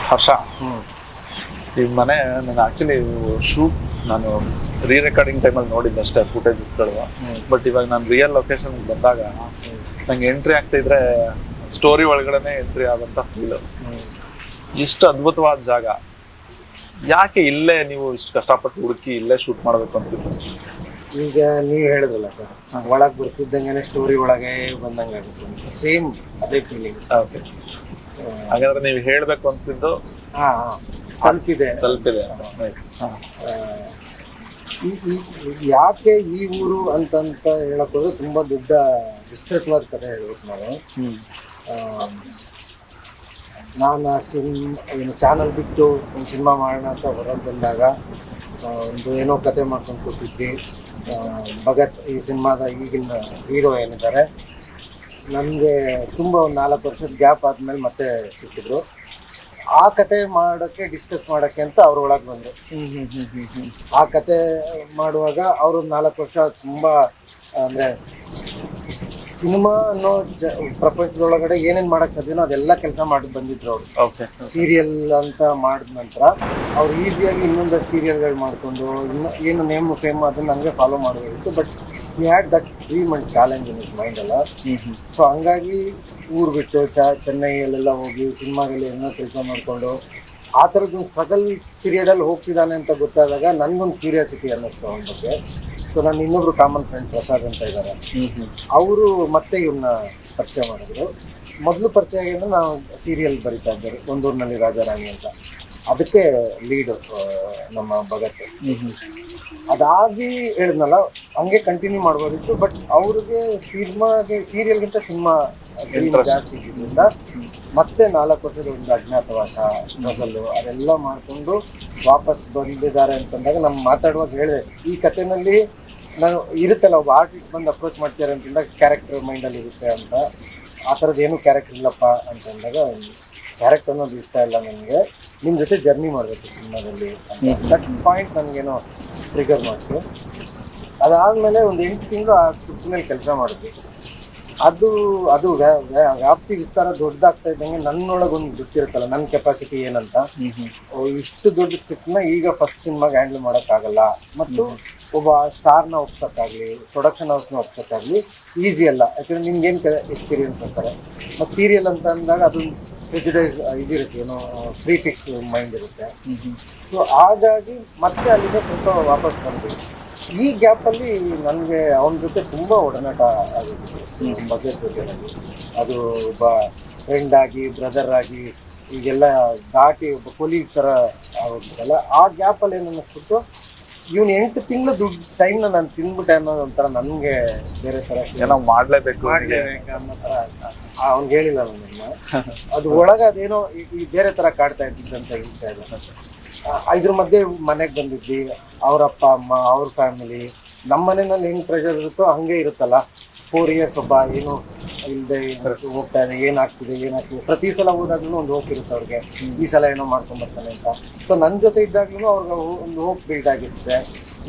ಹರ್ಷ, ಈ ಮನೆ ನಾನು ಆಕ್ಚುಲಿ ಶೂಟ್ ನಾನು ರೀ ರೆಕಾರ್ಡಿಂಗ್ ಟೈಮಲ್ಲಿ ನೋಡಿದ್ದೆ ಅಷ್ಟೇ ಫುಟೇಜಸ್ಗಳು. ಬಟ್ ಇವಾಗ ನಾನು ರಿಯಲ್ ಲೊಕೇಶನ್ ಬಂದಾಗ ನಂಗೆ ಎಂಟ್ರಿ ಆಗ್ತಿದ್ರೆ ಸ್ಟೋರಿ ಒಳಗಡೆ ಎಂಟ್ರಿ ಆದಂತ ಫೀಲ್. ಇಷ್ಟು ಅದ್ಭುತವಾದ ಜಾಗ, ಯಾಕೆ ಇಲ್ಲೇ ನೀವು ಇಷ್ಟು ಕಷ್ಟಪಟ್ಟು ಹುಡುಕಿ ಇಲ್ಲೇ ಶೂಟ್ ಮಾಡ್ಬೇಕು ಅನ್ಸಿತ್ತು? ಈಗ ನೀವು ಹೇಳಿದ್ರಲ್ಲ ಸರ್, ಒಳಗೆ ಬರ್ತಿದ್ದಂಗೆ ಸ್ಟೋರಿ ಒಳಗೆ ಬಂದಂಗೆ ಆಗುತ್ತೆ, ಸೇಮ್ ಅದೇ ಫೀಲಿಂಗ್. ಓಕೆ, ಹಾಗಾದ್ರೆ ನೀವು ಹೇಳ್ಬೇಕು ಅನ್ಸಿದ್ದು ತಲುಪಿದೆ. ಯಾಕೆ ಈ ಊರು ಅಂತಂತ ಹೇಳಕ್ ಹೋದ್ರೆ ತುಂಬಾ ದೊಡ್ಡ ವಿಸ್ತೃತವಾದ ಕಥೆ ಹೇಳ್ಬೇಕು ನಾವು. ನಾನು ಏನು ಚಾನಲ್ ಬಿಟ್ಟು ಒಂದು ಸಿನಿಮಾ ಮಾಡೋಣ ಅಂತ ಹೊರಗೆ ಬಂದಾಗ ಒಂದು ಏನೋ ಕತೆ ಮಾಡ್ಕೊಂಡು ಕೂತಿದ್ವಿ. ಭಗತ್ ಈ ಸಿನಿಮಾದ ಈಗಿನ ಹೀರೋ ಏನಿದ್ದಾರೆ, ನನಗೆ ತುಂಬ ಒಂದು 4 ವರ್ಷದ ಗ್ಯಾಪ್ ಆದ್ಮೇಲೆ ಮತ್ತೆ ಸಿಕ್ಕಿದ್ರು. ಆ ಕತೆ ಮಾಡೋಕ್ಕೆ ಡಿಸ್ಕಸ್ ಮಾಡೋಕ್ಕೆ ಅಂತ ಅವ್ರ ಒಳಗೆ ಬಂದರು. ಆ ಕತೆ ಮಾಡುವಾಗ ಅವರು 4 ವರ್ಷ ತುಂಬ ಅಂದರೆ ಸಿನಿಮಾ ಅನ್ನೋ ಪ್ರಪಂಚದೊಳಗಡೆ ಏನೇನು ಮಾಡೋಕ್ಕೆ ಸಾಧ್ಯನೋ ಅದೆಲ್ಲ ಕೆಲಸ ಮಾಡಿ ಬಂದಿದ್ರು ಅವರು. ಓಕೆ, ಸೀರಿಯಲ್ ಅಂತ ಮಾಡಿದ ನಂತರ ಅವ್ರು ಈಸಿಯಾಗಿ ಇನ್ನೊಂದು ಸೀರಿಯಲ್ಗಳು ಮಾಡಿಕೊಂಡು ಏನು ನೇಮ್ ಫೇಮ್ ಅದನ್ನು ಹಂಗೆ ಫಾಲೋ ಮಾಡಬೇಕಿತ್ತು. But he had that dream and challenge in is mind ಅಲ್ಲ. ಸೊ ಹಂಗಾಗಿ ಊರು ಬಿಟ್ಟು ಚೆನ್ನೈಯಲ್ಲೆಲ್ಲ ಹೋಗಿ ಸಿನಿಮಾದಲ್ಲಿ ಏನೋ ಕೆಲಸ ಮಾಡಿಕೊಂಡು ಆ ಥರದ್ದು ಸ್ಟ್ರಗಲ್ ಪೀರಿಯಡಲ್ಲಿ ಹೋಗ್ತಿದ್ದಾನೆ ಅಂತ ಗೊತ್ತಾದಾಗ ನನಗೊಂದು ಕ್ಯೂರಿಯಾಸಿಟಿ ಅನ್ನಿಸ್ತು ಅವನ ಬಗ್ಗೆ. ಸೊ ನನ್ನ ಇನ್ನೊಬ್ರು ಕಾಮನ್ ಫ್ರೆಂಡ್ ಪ್ರಸಾದ್ ಅಂತ ಇದ್ದಾರೆ, ಅವರು ಮತ್ತೆ ಇವನ್ನ ಪರಿಚಯ ಮಾಡಿದ್ರು. ಮೊದಲು ಪರಿಚಯ ಆಗಿದ್ದು ನಾವು ಸೀರಿಯಲ್ ಬರಿತಾ ಇದ್ದಾರೆ ಒಂದೂರಿನಲ್ಲಿ ರಾಜಾರಾಣಿ ಅಂತ, ಅದಕ್ಕೆ ಲೀಡು ನಮ್ಮ ಭಗತ್. ಅದಾಗಿ ಹೇಳಿದ್ನಲ್ಲ ಹಂಗೆ ಕಂಟಿನ್ಯೂ ಮಾಡ್ಬೋದಿತ್ತು. ಬಟ್ ಅವ್ರಿಗೆ ಸೀರಿಯಲ್ಗಿಂತ ಸಿನಿಮಾ ಜಾಸ್ತಿ ಇದ್ದಿದ್ದರಿಂದ ಮತ್ತೆ 4 ವರ್ಷದ ಒಂದು ಅಜ್ಞಾತವಾಸ ಮೊದಲು ಅದೆಲ್ಲ ಮಾಡಿಕೊಂಡು ವಾಪಸ್ ಬಂದಿದ್ದಾರೆ ಅಂತಂದಾಗ ನಮ್ಮ ಮಾತಾಡುವಾಗ ಹೇಳಿದೆ, ಈ ಕಥೆನಲ್ಲಿ ನಾನು ಇರುತ್ತಲ್ಲ ಒಬ್ಬ ಆರ್ಟಿಸ್ಟ್ ಬಂದು ಅಪ್ರೋಚ್ ಮಾಡ್ತಾರೆ ಅಂತಂದಾಗ ಕ್ಯಾರೆಕ್ಟರ್ ಮೈಂಡಲ್ಲಿ ಇರುತ್ತೆ ಅಂತ. ಆ ಥರದ್ದು ಏನೂ ಕ್ಯಾರೆಕ್ಟರ್ ಇಲ್ಲಪ್ಪ ಅಂತಂದಾಗ ಕ್ಯಾರೆಕ್ಟರ್ ಅನ್ನೋದು ಇಷ್ಟ ಇಲ್ಲ ನನಗೆ, ನಿಮ್ಮ ಜೊತೆ ಜರ್ನಿ ಮಾಡಬೇಕು ಸಿನಿಮಾದಲ್ಲಿ ಅಂತ ದಟ್ ಪಾಯಿಂಟ್ ನನಗೇನೋ ಟ್ರಿಗರ್ ಮಾಡಿತು. ಅದಾದಮೇಲೆ ಒಂದು 8 ತಿಂಗಳು ಆ ಸ್ಕ್ರಿಪ್ಟ್ ಮೇಲೆ ಕೆಲಸ ಮಾಡಿದ್ವಿ. ಅದು ವ್ಯಾಪ್ತಿ ವಿಸ್ತಾರ ದೊಡ್ಡದಾಗ್ತಾ ಇದ್ದಂಗೆ ನನ್ನೊಳಗೆ ಒಂದು ಗೊತ್ತಿರುತ್ತಲ್ಲ ನನ್ನ ಕೆಪಾಸಿಟಿ ಏನಂತ. ಇಷ್ಟು ದೊಡ್ಡ ಸ್ಕ್ರಿಪ್ಟ್ನ ಈಗ ಫಸ್ಟ್ ಸಿನಿಮಾಗೆ ಹ್ಯಾಂಡಲ್ ಮಾಡೋಕ್ಕಾಗಲ್ಲ, ಮತ್ತು ಒಬ್ಬ ಸ್ಟಾರ್ನ ಒಪ್ಸೋಕ್ಕಾಗಲಿ ಪ್ರೊಡಕ್ಷನ್ ಹೌಸ್ನ ಒಪ್ಸೋಕ್ಕಾಗಲಿ ಈಸಿ ಅಲ್ಲ. ಯಾಕಂದರೆ ನಿಮ್ಗೇನು ಎಕ್ಸ್ಪೀರಿಯನ್ಸ್ ಅಂತಾರೆ. ಮತ್ತು ಸೀರಿಯಲ್ ಅಂತ ಅಂದಾಗ ಅದು ಪ್ರೆಜುಡೈಸ್ ಇದಿರುತ್ತೆ, ಏನೋ ಪ್ರೀಫಿಕ್ಸ್ ಮೈಂಡ್ ಇರುತ್ತೆ. ಸೊ ಹಾಗಾಗಿ ಮತ್ತೆ ಅಲ್ಲಿಂದ ಸ್ವಲ್ಪ ವಾಪಸ್ ಬಂದ್ವಿ. ಈ ಗ್ಯಾಪಲ್ಲಿ ನನಗೆ ಅವನ ಜೊತೆ ತುಂಬ ಒಡನಾಟ ಆಗಿತ್ತು ಬಗ್ಗೆ ಜೊತೆ. ಅದು ಒಬ್ಬ ಫ್ರೆಂಡ್ ಆಗಿ ಬ್ರದರ್ ಆಗಿ ಈಗೆಲ್ಲ ದಾಟಿ ಒಬ್ಬ ಕೊಲೀಗ್ ಥರ ಆಗೋದಿಲ್ಲ. ಆ ಗ್ಯಾಪಲ್ಲಿ ಏನು ಅನ್ನಿಸ್ಬಿಟ್ಟು ಇವನು 8 ತಿಂಗಳು ದುಡ್ಡು ಟೈಮ್ನ ನಾನು ತಿಂದ್ಬಿಟ್ಟೆ ಅನ್ನೋದು ಒಂಥರ ನನಗೆ ಬೇರೆ ಥರ ಏನೋ ಮಾಡಲೇಬೇಕು ಅನ್ನೋ ಥರ. ಅವ್ನಿಗೆ ಹೇಳಿಲ್ಲ ನನ್ನ, ಅದು ಒಳಗೆ ಅದೇನೋ ಈ ಬೇರೆ ಥರ ಕಾಡ್ತಾ ಇದ್ದಿದ್ದಂತ ಹೇಳ್ತಾ ಇಲ್ಲ. ಇದ್ರ ಮಧ್ಯೆ ಮನೆಗೆ ಬಂದಿದ್ವಿ, ಅವ್ರ ಅಪ್ಪ ಅಮ್ಮ ಅವ್ರ ಫ್ಯಾಮಿಲಿ, ನಮ್ಮ ಮನೆಯಲ್ಲಿ ಹೆಂಗೆ ಪ್ರೆಷರ್ ಇರುತ್ತೋ ಹಂಗೆ ಇರುತ್ತಲ್ಲ. 4 years ಒಬ್ಬ ಏನು ಇಲ್ಲದೆ ಹೋಗ್ತಾ ಇದೆ, ಏನಾಗ್ತಿದೆ ಪ್ರತಿ ಸಲ ಹೋದಾಗ್ಲೂ ಒಂದು ಹೋಪ್ ಇರುತ್ತೆ ಅವ್ರಿಗೆ, ಈ ಸಲ ಏನೋ ಮಾಡ್ಕೊಂಡ್ಬರ್ತಾನೆ ಅಂತ. ಸೊ ನನ್ನ ಜೊತೆ ಇದ್ದಾಗ್ಲೂ ಅವ್ರಿಗೆ ಒಂದು ಹೋಪ್ ಬಿಲ್ಡ್ ಆಗಿರುತ್ತೆ.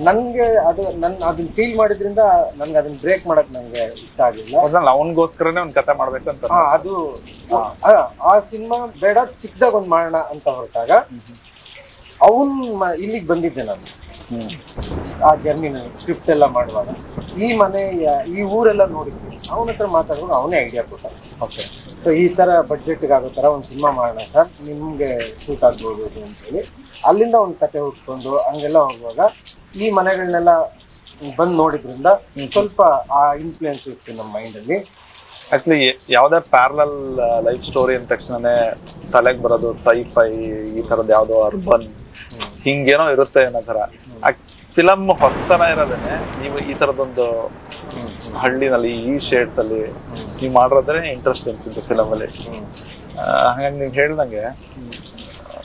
ನನಗೆ ಅದನ್ನ ಫೀಲ್ ಮಾಡಿದ್ರಿಂದ ನನ್ಗೆ ಅದನ್ನ ಬ್ರೇಕ್ ಮಾಡಕ್ ನಂಗೆ ಇಷ್ಟ ಆಗಿಲ್ಲ. ಅವನಿಗೋಸ್ಕರನೇ ಒಂದು ಕಥೆ ಮಾಡ್ಬೇಕಂತ ಅದು ಆ ಸಿನಿಮಾ ಬೇಡ ಚಿಕ್ಕದಾಗ ಒಂದು ಮಾಡೋಣ ಅಂತ ಹೊರಟಾಗ ಇಲ್ಲಿಗೆ ಬಂದಿದ್ದೆ ನಾನು. ಆ ಜರ್ನಿನಲ್ಲಿ ಸ್ಕ್ರಿಪ್ಟ್ ಎಲ್ಲ ಮಾಡುವಾಗ ಈ ಮನೆ ಈ ಊರೆಲ್ಲ ನೋಡಿದ್ವಿ. ಅವನ ಹತ್ರ ಮಾತಾಡುವಾಗ ಅವನೇ ಐಡಿಯಾ ಕೊಟ್ಟ. ಓಕೆ, ಸೊ ಈ ಥರ ಬಡ್ಜೆಟ್ಗೆ ಆಗೋ ಥರ ಒಂದು ಸಿನಿಮಾ ಮಾಡೋಣ ಸರ್, ನಿಮಗೆ ಸೂಟ್ ಆಗ್ಬೋದು ಅಂತೇಳಿ ಅಲ್ಲಿಂದ ಒಂದು ಕತೆ ಹುಡ್ಕೊಂಡು ಹಂಗೆಲ್ಲ ಹೋಗುವಾಗ ಈ ಮನೆಗಳನ್ನೆಲ್ಲ ಬಂದು ನೋಡಿದ್ರಿಂದ ಸ್ವಲ್ಪ ಆ ಇನ್ಫ್ಲೂಯೆನ್ಸ್ ಇತ್ತು ನಮ್ಮ ಮೈಂಡಲ್ಲಿ. ಆಕ್ಚುಲಿ ಯಾವುದೇ ಪ್ಯಾರಲಲ್ ಲೈಫ್ ಸ್ಟೋರಿ ಅಂದ ತಕ್ಷಣನೇ ತಲೆಗೆ ಬರೋದು ಸೈಫೈ, ಈ ಥರದ್ದು ಯಾವುದೋ ಅರ್ಬನ್ ಹಿಂಗೇನೋ ಇರುತ್ತೆ ಅನ್ನೋ ಥರ. ಫಿಲಮ್ ಹೊಸತನ ಇರೋದೇನೆ ನೀವು ಈ ಥರದೊಂದು ಹಳ್ಳಿನಲ್ಲಿ ಈ ಶೇಡ್ಸ್ ಅಲ್ಲಿ ನೀವು ಮಾಡಿರೋದ್ರೆ ಇಂಟ್ರೆಸ್ಟ್ ಅನ್ಸಿದ್ದು ಫಿಲಮ್ ಅಲ್ಲಿ. ಹಾಗಾಗಿ ನೀವು ಹೇಳ್ದಂಗೆ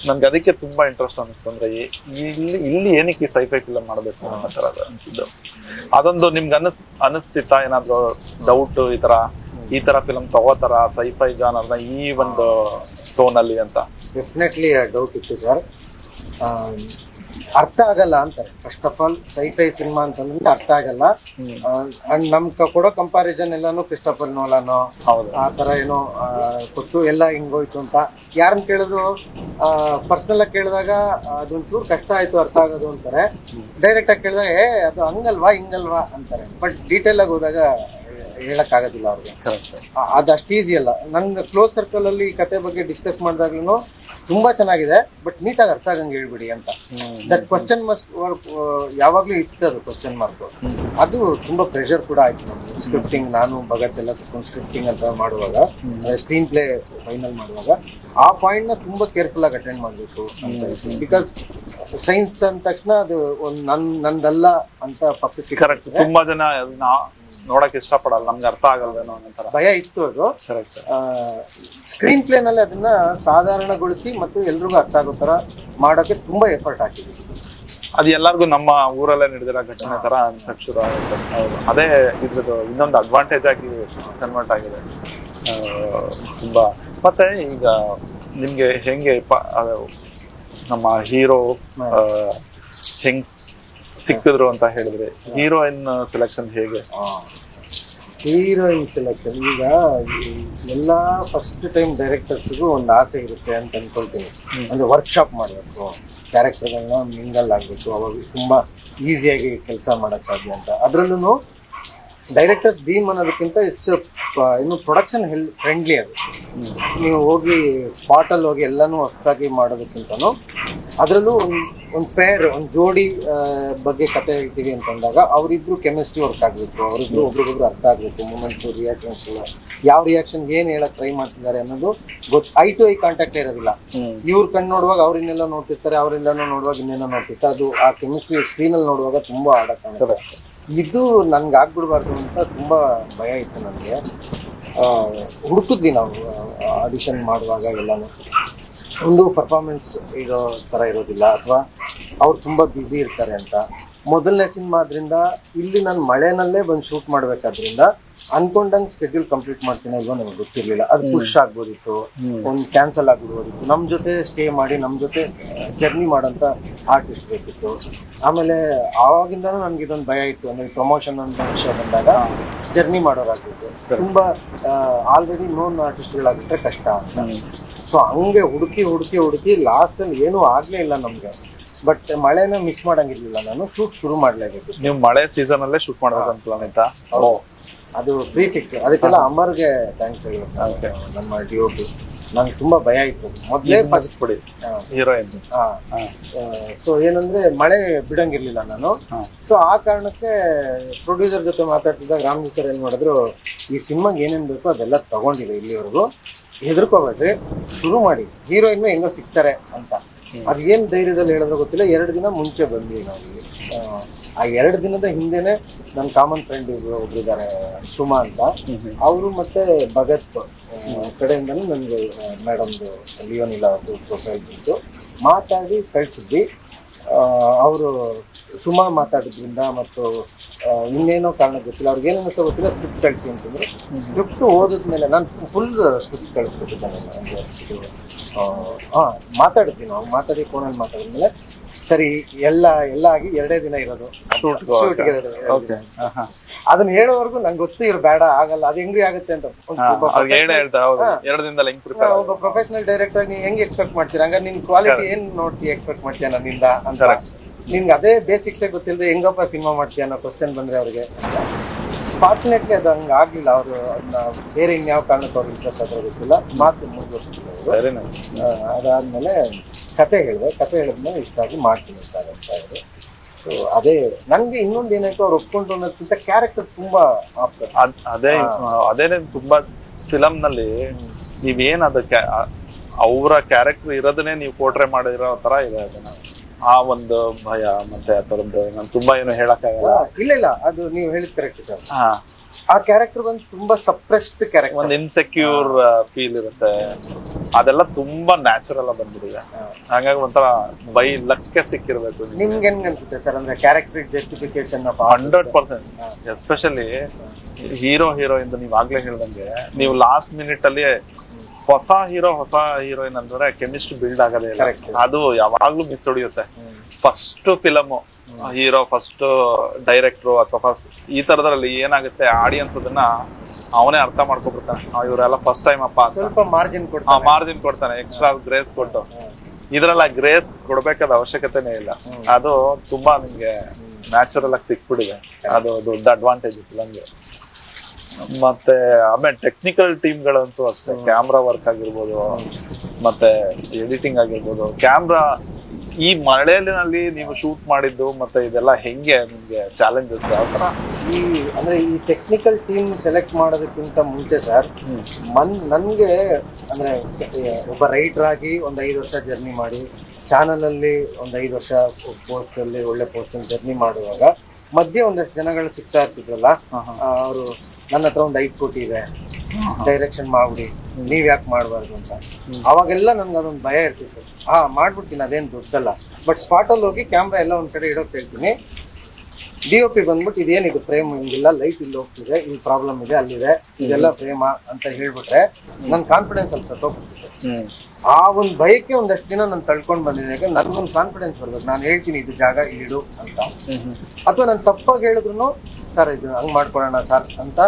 ನನ್ಗೆ ಅದಕ್ಕೆ ತುಂಬಾ ಇಂಟ್ರೆಸ್ಟ್ ಅನಿಸ್ತು. ಅಂದ್ರೆ ಇಲ್ಲಿ ಏನಕ್ಕೆ ಸೈಫೈ ಫಿಲಮ್ ಮಾಡಬೇಕು ಅನ್ನೋ ಥರ ಅನ್ಸಿದ್ದು. ಅದೊಂದು ನಿಮ್ಗೆ ಅನಿಸ್ತಿತ್ತಾ ಏನಾದ್ರು ಡೌಟ್ ಈ ತರ ಫಿಲಮ್ ತಗೋತಾರ ಸೈಫೈ ಜಾನರ್ನ ಈ ಒಂದು ಟೋನ್ ಅಲ್ಲಿ ಅಂತ? ಡೆಫಿನೆಟ್ಲಿ ಡೌಟ್ ಇತ್ತು ಸರ್. ಅರ್ಥ ಆಗಲ್ಲ ಅಂತಾರೆ. First of all sci-fi cinema ಅಂತಂದ್ರೆ ಅರ್ಥ ಆಗಲ್ಲ. ಅಂಡ್ ನಮ್ ಕೊಡೋ ಕಂಪಾರಿಸನ್ ಎಲ್ಲಾನು ಕ್ರಿಸ್ಟೋಫರ್ ನೋಲಾನೋ ಆ ತರ ಏನೋ ಕೊಟ್ಟು ಎಲ್ಲ ಹಿಂಗೋಯ್ತು ಅಂತ ಯಾರನ್ನ ಕೇಳಿದ್ರು ಪರ್ಸನಲ್ ಆಗಿ ಕೇಳಿದಾಗ ಅದೊಂಚೂರು ಕಷ್ಟ ಆಯ್ತು ಅರ್ಥ ಆಗೋದು ಅಂತಾರೆ. ಡೈರೆಕ್ಟ್ ಆಗಿ ಕೇಳಿದಾಗ ಅದು ಹಂಗಲ್ವಾ ಹಿಂಗಲ್ವಾ ಅಂತಾರೆ. ಬಟ್ ಡೀಟೇಲ್ ಆಗಿ ಹೋದಾಗ ಹೇಳಕ್ ಆಗೋದಿಲ್ಲ ಅವ್ರಿಗೆ. ಅದು ಅಷ್ಟು ಈಸಿ ಅಲ್ಲ. ನನ್ನ ಕ್ಲೋಸ್ ಸರ್ಕಲ್ ಅಲ್ಲಿ ಈ ಕತೆ ಬಗ್ಗೆ ಡಿಸ್ಕಸ್ ಮಾಡಿದಾಗ್ಲೂ ತುಂಬಾ ಚೆನ್ನಾಗಿದೆ, ಬಟ್ ನೀಟಾಗಿ ಅರ್ಥ ಆಗಂಗೆ ಹೇಳ್ಬಿಡಿ ಅಂತ. ದಟ್ ಕ್ವಶನ್ ಯಾವಾಗ್ಲೂ ಇರ್ತದೆ ಕ್ವಶನ್ ಮಾರ್ಕ್. ಅದು ತುಂಬಾ ಪ್ರೆಷರ್ ಕೂಡ ಆಯ್ತು ನಮ್ಗೆ. ಸ್ಕ್ರಿಪ್ಟಿಂಗ್ ನಾನು ಭಗತ್ ಎಲ್ಲ ಕುತ್ಕೊಂಡು ಸ್ಕ್ರಿಪ್ಟಿಂಗ್ ಅಂತ ಮಾಡುವಾಗ, ಸ್ಕ್ರೀನ್ ಪ್ಲೇ ಫೈನಲ್ ಮಾಡುವಾಗ ಆ ಪಾಯಿಂಟ್ ನ ತುಂಬಾ ಕೇರ್ಫುಲ್ ಆಗಿ ಅಟೆಂಡ್ ಮಾಡ್ಬೇಕು ಅಂತ. ಬಿಕಾಸ್ ಸೈನ್ಸ್ ಅಂದ ತಕ್ಷಣ ಅದು ಒಂದು ನಂದಲ್ಲ ಅಂತ ಪಕ್ಕಕ್ಕೆ ಕರೆಕ್ಟ್. ತುಂಬಾ ಜನ ನೋಡಕ್ ಇಷ್ಟಪಡಲ್ಲ, ನಮ್ಗೆ ಅರ್ಥ ಆಗಲ್ವೇನೋ ಅನ್ನೋ ಭಯ ಇತ್ತು. ಅದು ಸ್ಕ್ರೀನ್ ಪ್ಲೇ ನಲ್ಲಿ ಅದನ್ನ ಸಾಧಾರಣಗೊಳಿಸಿ ಮತ್ತು ಎಲ್ರಿಗೂ ಅರ್ಥ ಆಗೋ ತರ ಮಾಡೋಕೆ ತುಂಬಾ ಎಫರ್ಟ್ ಹಾಕಿದ್ವಿ. ಅದು ಎಲ್ಲರಿಗೂ ನಮ್ಮ ಊರಲ್ಲೇ ನಡೆದಿರೋ ಘಟನೆ ತರ ಅನ್ಸಕ್ ಶುರು ಆಗುತ್ತೆ. ಅದೇ ಇದ್ರದ್ದು ಇನ್ನೊಂದು ಅಡ್ವಾಂಟೇಜ್ ಆಗಿ ಕನ್ವರ್ಟ್ ಆಗಿದೆ ತುಂಬಾ. ಮತ್ತೆ ಈಗ ನಿಮ್ಗೆ ಹೆಂಗೆ ನಮ್ಮ ಹೀರೋ ಹೆಂಗ್ ಸಿಕ್ಕಿದ್ರು ಅಂತ ಹೇಳಿದ್ರೆ, ಹೀರೋಯಿನ್ ಸೆಲೆಕ್ಷನ್ ಹೇಗೆ? ಹೀರೋಯಿನ್ ಸೆಲೆಕ್ಷನ್ ಈಗ ಎಲ್ಲಾ ಫಸ್ಟ್ ಟೈಮ್ ಡೈರೆಕ್ಟರ್ಸ್ಗೂ ಒಂದು ಆಸೆ ಇರುತ್ತೆ ಅಂತ ಅನ್ಕೊಳ್ತೀನಿ. ಅಂದ್ರೆ ವರ್ಕ್ಶಾಪ್ ಮಾಡಬೇಕು, ಕ್ಯಾರೆಕ್ಟರ್ಗಳನ್ನ ಮಿಂಗಲ್ ಆಗ್ಬೇಕು, ಅವಾಗ ತುಂಬಾ ಈಸಿಯಾಗಿ ಕೆಲಸ ಮಾಡಕ್ ಸಾಧ್ಯ ಅಂತ. ಅದ್ರಲ್ಲೂ ಡೈರೆಕ್ಟರ್ಸ್ ಥೀಮ್ ಅನ್ನೋದಕ್ಕಿಂತ ಇನ್ನು ಪ್ರೊಡಕ್ಷನ್ ಫ್ರೆಂಡ್ಲಿ. ಅದು ನೀವು ಹೋಗಿ ಸ್ಪಾಟ್ ಅಲ್ಲಿ ಹೋಗಿ ಎಲ್ಲಾನು ಹೊಸದಾಗಿ ಮಾಡೋದಕ್ಕಿಂತನೂ ಅದ್ರಲ್ಲೂ ಒಂದು ಪೇರ್, ಒಂದು ಜೋಡಿ ಬಗ್ಗೆ ಕತೆ ಹೇಳ್ತೀವಿ ಅಂತಂದಾಗ ಅವರಿಬ್ರು ಕೆಮಿಸ್ಟ್ರಿ ವರ್ಕ್ ಆಗ್ಬೇಕು, ಅವರಿಬ್ರು ಒಬ್ರಿಗೊಬ್ರು ಅರ್ಥ ಆಗ್ಬೇಕು. ಮೂಮೆಂಟ್ಸ್, ರಿಯಾಕ್ಷನ್ಸ್, ಯಾವ ರಿಯಾಕ್ಷನ್ ಏನ್ ಹೇಳಕ್ ಟ್ರೈ ಮಾಡ್ತಿದ್ದಾರೆ ಅನ್ನೋದು ಐ ಟು ಐ ಕಾಂಟ್ಯಾಕ್ಟ್ ಇರೋದಿಲ್ಲ. ಇವ್ರ ಕಣ್ಣು ನೋಡುವಾಗ ಅವ್ರನ್ನೆಲ್ಲ ನೋಡ್ತಿರ್ತಾರೆ, ಅವ್ರೆಲ್ಲಾನು ನೋಡುವಾಗ ಇನ್ನೇನೋ ನೋಡ್ತಿರ್ತಾರೆ. ಅದು ಆ ಕೆಮಿಸ್ಟ್ರಿ ಸ್ಕ್ರೀನ್ ಅಲ್ಲಿ ನೋಡುವಾಗ ತುಂಬಾ ಆಡಕ್ ಕಾಣ್ತದೆ. ಇದು ನನ್ಗೆ ಆಗ್ಬಿಡ್ಬಾರ್ದು ಅಂತ ತುಂಬಾ ಭಯ ಇತ್ತು ನನಗೆ. ಹುಡುಕಿದ್ವಿ ನಾವು ಆಡಿಷನ್ ಮಾಡುವಾಗ ಎಲ್ಲಾನು. ಒಂದು ಪರ್ಫಾರ್ಮೆನ್ಸ್ ಇರೋ ತರ ಇರೋದಿಲ್ಲ, ಅಥವಾ ಅವ್ರು ತುಂಬಾ ಬ್ಯುಸಿ ಇರ್ತಾರೆ ಅಂತ. ಮೊದಲನೇ ಸಿನಿಮಾ ಆದ್ರಿಂದ ಇಲ್ಲಿ ನಾನು ಮಳೆನಲ್ಲೇ ಬಂದು ಶೂಟ್ ಮಾಡ್ಬೇಕಾದ್ರಿಂದ ಅನ್ಕೊಂಡಂಗೆ ಸ್ಕೆಡ್ಯೂಲ್ ಕಂಪ್ಲೀಟ್ ಮಾಡ್ತೀನಿ ಇಲ್ವೋ ನನಗೆ ಗೊತ್ತಿರ್ಲಿಲ್ಲ. ಅದು ಪುಷ್ ಆಗ್ಬೋದಿತ್ತು, ಒಂದು ಕ್ಯಾನ್ಸಲ್ ಆಗ್ಬಿಡ್ಬೋದಿತ್ತು. ನಮ್ಮ ಜೊತೆ ಸ್ಟೇ ಮಾಡಿ ನಮ್ಮ ಜೊತೆ ಜರ್ನಿ ಮಾಡೋಂಥ ಆರ್ಟಿಸ್ಟ್ ಬೇಕಿತ್ತು. ಆಮೇಲೆ ಆವಾಗಿಂದನೂ ನನಗೆ ಇದೊಂದು ಭಯ ಇತ್ತು. ಅಂದರೆ ಪ್ರಮೋಷನ್ ಅಂತ ವಿಷಯ ಬಂದಾಗ ಜರ್ನಿ ಮಾಡೋರಾಗ್ಬಿಟ್ಟು ತುಂಬಾ ಆಲ್ರೆಡಿ ನೋನ್ ಆರ್ಟಿಸ್ಟ್ಗಳಾಗ್ಬಿಟ್ರೆ ಕಷ್ಟ ಅಂತ. ಸೊ ಹಂಗೆ ಹುಡುಕಿ ಲಾಸ್ಟಲ್ಲಿ ಏನೂ ಆಗ್ಲೇ ಇಲ್ಲ ನಮ್ಗೆ. ಬಟ್ ಮಳೆನ ಮಿಸ್ ಮಾಡಂಗಿರ್ಲಿಲ್ಲ. ನಾನು ಶೂಟ್ ಶುರು ಮಾಡ್ಲೇಬೇಕು. ನೀವು ಮಳೆ ಸೀಸನ್ ಅಲ್ಲೇ ಶೂಟ್ ಮಾಡ್ಬೇಕಂತ ಪ್ಲಾನ್ ಆಯ್ತಾ? ಅದು ಪ್ರೀ ಫಿಕ್ಸ್. ಅದಕ್ಕೆಲ್ಲ ಅಮರ್ಗೆ ಥ್ಯಾಂಕ್ಸ್ ಹೇಳಿ, ನಮ್ಮ ಡಿಒಪಿ. ನಂಗೆ ತುಂಬಾ ಭಯ ಇತ್ತು ಮೊದಲೇ ಬಿಡಿ ಹೀರೋಯಿನ್. ಸೊ ಏನಂದ್ರೆ ಮಳೆ ಬಿಡಂಗಿರ್ಲಿಲ್ಲ ನಾನು. ಸೊ ಆ ಕಾರಣಕ್ಕೆ ಪ್ರೊಡ್ಯೂಸರ್ ಜೊತೆ ಮಾತಾಡ್ತಿದ್ದಾಗ ರಾಮಜಿ ಸರ್ ಏನ್ ಮಾಡಿದ್ರು, ಈ ಸಿನಿಮಾಗೆ ಏನೇನ್ ಬೇಕೋ ಅದೆಲ್ಲ ತಗೊಂಡಿದೆ, ಇಲ್ಲಿವರೆಗೂ ಹೆದರ್ಕೋಬೇಡ್ರಿ, ಶುರು ಮಾಡಿ, ಹೀರೋಯಿನ್ ಹೆಂಗೋ ಸಿಗ್ತಾರೆ ಅಂತ. ಅದೇನ್ ಧೈರ್ಯದಲ್ಲಿ ಹೇಳಿದ್ರೆ ಗೊತ್ತಿಲ್ಲ. 2 ದಿನ ಮುಂಚೆ ಬಂದ್ವಿ ನಾವಿಲ್ಲಿ. ಆ 2 ದಿನದ ಹಿಂದೆನೆ ನನ್ನ ಕಾಮನ್ ಫ್ರೆಂಡ್ ಒಬ್ರಿದ್ದಾರೆ, ಸುಮಾ ಅಂತ. ಅವರು ಮತ್ತೆ ಭಗತ್ ಕಡೆಯಿಂದನೂ ನನಗೆ ಮೇಡಮ್ದು ಲಿಯೋನಿಲಾ ಅವ್ರದ್ದು ಪ್ರೊಫೈಲ್ ಬಿಟ್ಟು ಮಾತಾಡಿ ಕಳಿಸಿದ್ವಿ. ಅವರು ಸುಮಾ ಮಾತಾಡಿದ್ರಿಂದ ಮತ್ತು ಇನ್ನೇನೋ ಕಾರಣ ಗೊತ್ತಿಲ್ಲ, ಅವ್ರಿಗೆ ಏನೇನೋ ಗೊತ್ತಿಲ್ಲ, ಸ್ಕ್ರಿಪ್ಟ್ ಕಳಿಸಿ ಅಂತಂದ್ರೆ ಸ್ಕ್ರಿಪ್ಟ್ ಓದಿದ್ಮೇಲೆ ನಾನು ಫುಲ್ ಸ್ಕ್ರಿಪ್ಟ್ ಕಳಿಸ್ಬಿಟ್ಟಿದ್ದಾನೆ. ಮಾತಾಡ್ತೀವಿ ನಾವು, ಮಾತಾಡಿ ಫೋನಲ್ಲಿ ಮಾತಾಡಿದ್ಮೇಲೆ ಸರಿ ಎಲ್ಲ ಆಗಿ 2 ದಿನ ಇರೋದು. ಅದನ್ನ ಹೇಳೋವರೆಗೂ ನಂಗೆ ಗೊತ್ತು ಇವ್ರು ಬೇಡ ಆಗಲ್ಲ, ಅದು ಹೆಂಗ್ರಿ ಆಗುತ್ತೆ ಅಂತ. ಒಬ್ಬ ಪ್ರೊಫೆಷನಲ್ ಡೈರೆಕ್ಟರ್ ನೀವ್ ಹೆಂಗ್ ಎಕ್ಸ್ಪೆಕ್ಟ್ ಮಾಡ್ತೀರಾ? ಹಂಗಾರೆ ನಿನ್ ಕ್ವಾಲಿಟಿ ಏನ್ ನೋಡ್ತೀಯ, ಎಕ್ಸ್ಪೆಕ್ಟ್ ಮಾಡ್ತೀಯ ನನ್ನಿಂದ ಅಂತ. ನಿನ್ಗೆ ಅದೇ ಬೇಸಿಕ್ಸ್ ಗೊತ್ತಿಲ್ಲದೆ ಹೆಂಗಪ್ಪ ಸಿನಿಮಾ ಮಾಡ್ತೀಯ ಅನ್ನೋ ಕ್ವಶನ್ ಬಂದ್ರೆ ಅವ್ರಿಗೆ. ಫಾರ್ಚುನೇಟ್ಲಿ ಅದು ಹಂಗ ಆಗ್ಲಿಲ್ಲ. ಅವರು ಅದನ್ನ ಬೇರೆ ಇನ್ಯಾವ ಕಾರಣಕ್ಕೆ ಅವ್ರು ಇಂಟ್ರೆಸ್ಟ್ ಆದ್ರೆ ಗೊತ್ತಿಲ್ಲ, ಮಾತು ಮುಂದುವರಿಸಿದ್ರು. ಅದಾದ್ಮೇಲೆ ಕತೆ ಹೇಳಿದ್ಮೇಲೆ ಇಷ್ಟ ಆಗಿ ಮಾಡ್ತೀನಿ ಅಂತ ಇದ್ರು. ಸೊ ಅದೇ ನನ್ಗೆ ಇನ್ನೊಂದು ಏನಾಯ್ತು, ಅವ್ರು ಒಪ್ಕೊಂಡು ಅನ್ನೋದಕ್ಕಿಂತ ಕ್ಯಾರೆಕ್ಟರ್ ತುಂಬಾ ಅದೇನೆ ತುಂಬಾ ಫಿಲಮ್ ನಲ್ಲಿ ನೀವೇನ್ ಅದಕ್ಕೆ ಅವರ ಕ್ಯಾರೆಕ್ಟರ್ ಇರೋದನ್ನೇ ನೀವು ಪೋರ್ಟ್ರೇ ಮಾಡಿರೋ ತರ ಇದೆ. ಅದನ್ನ ಆ ಒಂದು ಭಯ ಮತ್ತೆ ಆ ತರದ್ದು ನಾನು ತುಂಬಾ ಏನು ಹೇಳಕ್ಕಾಗಲ್ಲ. ಇಲ್ಲ ಅದು ನೀವು ಹೇಳಿದ್ ಕರೆಕ್ಟ್ ಸರ್. ಆ ಕ್ಯಾರೆಕ್ಟರ್ ಬಂದು ತುಂಬಾ ಸಪ್ರೆಸ್ಡ್ ಕ್ಯಾರೆಕ್ಟರ್, ಒಂದು ಇನ್ಸೆಕ್ಯೂರ್ ಫೀಲ್ ಇರುತ್ತೆ. ಅದೆಲ್ಲ ತುಂಬಾ ನ್ಯಾಚುರಲ್ ಆಗಿ ಬಂದ್ಬಿಟ್ಟಿದೆ. ಹಾಗಾಗಿ ಒಂಥರ ಬೈ ಲಕ್ಕೆ ಸಿಕ್ಕಿರ್ಬೇಕು. ನಿಮ್ಗೆ ಹೆಂಗ್ ಅನ್ಸುತ್ತೆ ಸರ್? ಅಂದ್ರೆ ಕ್ಯಾರೆಕ್ಟರ್ ಜಸ್ಟಿಫಿಕೇಶನ್ 100%. ಎಸ್ಪೆಷಲಿ ಹೀರೋಯಿನ್ ನೀವ್ ಆಗ್ಲೇ ಹೇಳ್ದಂಗೆ, ನೀವು ಲಾಸ್ಟ್ ಮಿನಿಟ್ ಅಲ್ಲಿ ಹೊಸ ಹೀರೋಯಿನ್ ಅಂದ್ರೆ ಕೆಮಿಸ್ಟ್ರಿ ಬಿಲ್ಡ್ ಆಗೋದೇ ಇಲ್ಲ. ಅದು ಯಾವಾಗ್ಲೂ ಮಿಸ್ ಹೊಡಿಯುತ್ತೆ. First film hero, first director ಅಥವಾ ಫಸ್ಟ್ ಈ ತರದ್ರಲ್ಲಿ ಏನಾಗುತ್ತೆ, ಆಡಿಯನ್ಸ್ ಅದನ್ನ ಅವನೇ ಅರ್ಥ ಮಾಡ್ಕೊಬಿಡ್ತಾನೆ. ಇವರೆಲ್ಲ ಫಸ್ಟ್ ಟೈಮ್ ಅಪ್ಪ ಅಂತ ಸ್ವಲ್ಪ ಮಾರ್ಜಿನ್ ಕೊಡ್ತಾನೆ, ಎಕ್ಸ್ಟ್ರಾ ಗ್ರೇಸ್ ಕೊಟ್ಟು. ಇದ್ರಲ್ಲ ಗ್ರೇಸ್ ಕೊಡ್ಬೇಕಾದ ಅವಶ್ಯಕತೆನೇ ಇಲ್ಲ. ಅದು ತುಂಬಾ ನಿಮ್ಗೆ ನ್ಯಾಚುರಲ್ ಆಗಿ ಸಿಕ್ಬಿಡಿದೆ. ಅದು ದೊಡ್ಡ ಅಡ್ವಾಂಟೇಜ್ ಫಿಲಮ್ಗೆ. ಮತ್ತೆ ಆಮೇಲೆ ಟೆಕ್ನಿಕಲ್ ಟೀಮ್ಗಳಂತೂ ಅಷ್ಟೇ, ಕ್ಯಾಮ್ರಾ ವರ್ಕ್ ಆಗಿರ್ಬೋದು, ಮತ್ತೆ ಎಡಿಟಿಂಗ್ ಆಗಿರ್ಬೋದು. ಕ್ಯಾಮ್ರಾ ಈ ಮಳೆಯಲ್ಲಿ ನೀವು ಶೂಟ್ ಮಾಡಿದ್ದು ಮತ್ತೆ ಇದೆಲ್ಲ ಹೆಂಗೆ ನಿಮ್ಗೆ ಚಾಲೆಂಜಸ್ ಯಾವ ತರ? ಅಂದ್ರೆ ಈ ಟೆಕ್ನಿಕಲ್ ಟೀಮ್ ಸೆಲೆಕ್ಟ್ ಮಾಡೋದಕ್ಕಿಂತ ಮುಂಚೆ ಸರ್, ನನ್ಗೆ ಅಂದ್ರೆ ಒಬ್ಬ ರೈಟರ್ ಆಗಿ ಒಂದ್ 5 ವರ್ಷ ಜರ್ನಿ ಮಾಡಿ, ಚಾನಲ್ ಅಲ್ಲಿ ಒಂದ್ 5 ವರ್ಷ ಪೋಸ್ಟ್ ಅಲ್ಲಿ ಒಳ್ಳೆ ಪೋಸ್ಟ್ ಅಲ್ಲಿ ಜರ್ನಿ ಮಾಡುವಾಗ ಮಧ್ಯೆ ಒಂದಷ್ಟು ಜನಗಳು ಸಿಗ್ತಾ ಇರ್ತಿದ್ರಲ್ಲ, ಅವರು ನನ್ನ ಹತ್ರ ಒಂದು 5 ಕೋಟಿ ಇದೆ, ಡೈರೆಕ್ಷನ್ ಮಾಡ್ಬಿಡಿ, ನೀವ್ ಯಾಕೆ ಮಾಡಬಾರ್ದು ಅಂತ. ಅವಾಗೆಲ್ಲ ನನ್ಗೆ ಅದೊಂದು ಭಯ ಇರ್ತಿತ್ತು. ಮಾಡ್ಬಿಡ್ತೀನಿ, ಅದೇನು ದೊಡ್ಡಲ್ಲ. ಬಟ್ ಸ್ಪಾಟ್ ಅಲ್ಲಿ ಹೋಗಿ ಕ್ಯಾಮ್ರಾ ಎಲ್ಲ ಒಂದ್ ಕಡೆ ಇಡೋಕ್ ಹೇಳ್ತೀನಿ. DOP ಬಂದ್ಬಿಟ್ಟು ಇದೇನಿದು ಫ್ರೇಮ್ ಹಿಂಗಿಲ್ಲ, ಲೈಟ್ ಇಲ್ಲಿ ಹೋಗ್ತಿದೆ, ಇಲ್ಲಿ ಪ್ರಾಬ್ಲಮ್ ಇದೆ, ಅಲ್ಲಿದೆ, ಇದೆಲ್ಲ ಫ್ರೇಮ ಅಂತ ಹೇಳ್ಬಿಟ್ರೆ ನನ್ ಕಾನ್ಫಿಡೆನ್ಸ್ ಅಲ್ಲಿ ಸತ್ತೋಗ್ತಿತ್ತು. ಆ ಒಂದು ಭಯಕ್ಕೆ ಒಂದಷ್ಟು ದಿನ ನಾನು ತಳ್ಕೊಂಡ್ ಬಂದಿದ್ದೆ. ಯಾಕಂದ್ರೆ ನನ್ಗೊಂದು ಕಾನ್ಫಿಡೆನ್ಸ್ ಬರ್ಬೇಕು, ನಾನು ಹೇಳ್ತೀನಿ ಇದು ಜಾಗ ಇಲ್ಲಿಡು ಅಂತ. ಅಥವಾ ನಾನು ತಪ್ಪಾಗಿ ಹೇಳಿದ್ರು ಸರ್ ಇದು ಹಂಗ್ ಮಾಡ್ಕೊಳ್ಳೋಣ ಸರ್ ಅಂತ